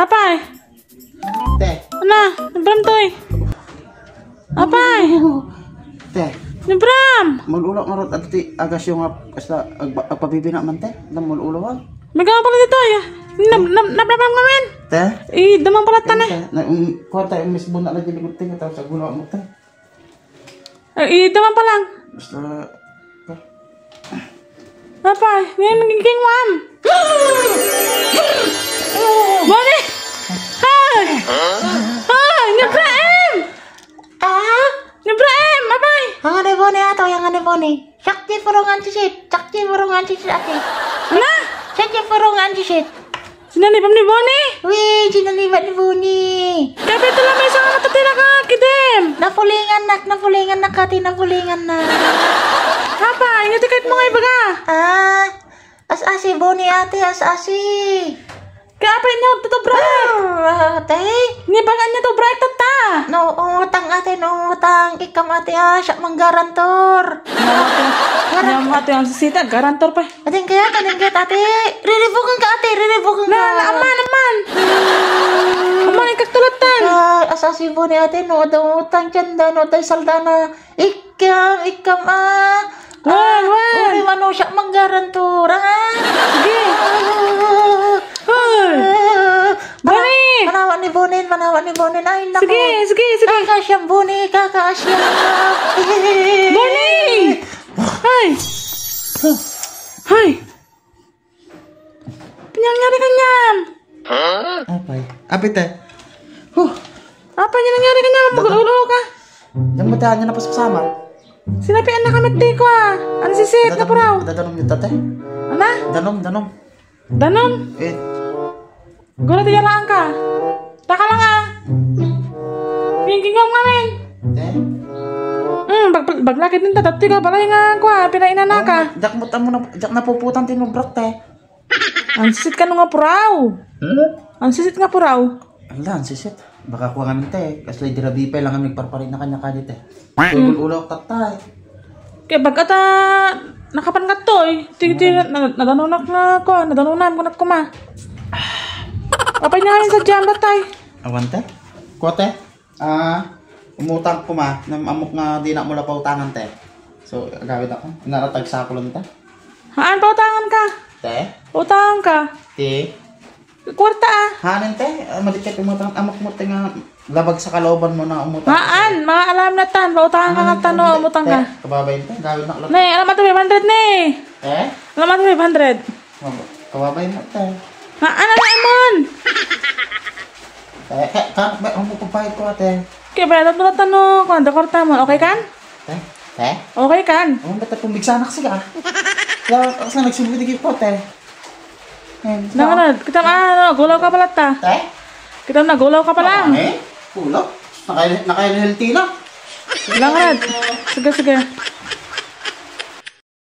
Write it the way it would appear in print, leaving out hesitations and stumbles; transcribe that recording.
Apay? Te. Ano? Nabram to eh. Apay? Te. Nabram? Mag-ulak nga rin agti agas yung basta agpabibina man te. Namul-ulawag. May gawin pala dito eh. Nabram ngamin. Te. Damang pala tan eh. Kuha tayo mismo na lang dilikod te. Tapos sa gulaw mo te. Damang pa lang. Basta... Apay? Ngayon nagiging wam. Boni! Hay! Hay! Nibraem! Nibraem! Apay? Yang ada bone atau yang ada bone? Sakti furungan cisit ate. Ano? Sakti furungan cisit. Sinalipam ni Boni? Wih, sinalibat ni bone. Kape ito lang may isang matatina ka, kitim. Napulingan nak kati, napulingan na. Apay? Ngati kahit mga ibaga. As-asi bone ate, as-asi. Kaya apay niya ito break. Nibagan niya to break tata. No, utang ate, no utang. Ikam ate, siya manggarantor. Ngam ate ang sisita, garantor pa. Ating kaya ate. Riribukan ka ate, riribukan ka. Aman. Aman ikagtulatan. Asasi bone ate, no utang canda, no tay saldana. Ikam Wan. Uri mano siya manggarantor, Sige. Hoy. Boni. Manawan ni Bonin. Ay, naku. Sige. Kakasyang Boni, kakasyang. Boni! Hay! Nangyari kanyam? Apay. Apay te. Apa niya nangyari kanyam? Mag-ulo ka? Yang matahan niya na pasasama. Sinapian na kami ko Ano sisit na puraw? Danom yung tate. Ano? Danom. Danom? Gulat iya lang ka. Taka lang Pingkingom ngamin. Te. Baglakit ninta dati ka balay nga kwa pinainan na ka. Jak napuputan tinubrak te. Ang sisit ka nga puraw. Ang sisit nga puraw. Ala, sisit. Baka kuha kami te. Kasi dirabipay lang kami nagparparin na kanya kadit eh. Ululaw tatay. Kaya bagata nakapan ka to eh. Tigi nadanunak na ko. Nadanunan ko na kuma. Apa niya ngayon sa jam datay? Awan te? Kote? Umutang ko ma. Amok nga di na mula pautangan te. So, gawin ako. Naratag sa ako lang te. Haan pa utangan ka? Te? Utangan ka? Te? Kwarta Hanin te? Malikat umutang. Amok mo te nga labag sa kalooban mo na umutang. Haan? Mga alam na tan. Pautangan ka na tan o umutang ka. Te? Kababayin te? Gawin na. Ne, alam mo 500 ne. Te? Alam mo 500. Kababayin mo te. Haan na naman. Ang mupapahit ko ate. Kaya ba natin na tanong kung ano kwarta mo. Okay kan? Te? Te? Okay kan? Ang ba't pumigsanak siya? Kasi nagsubidig po te. Nanganod, kita gulaw ka pala ta. Te? Kita na gulaw ka pala. Kulo? Naka-healthy na. Nanganod. Sige.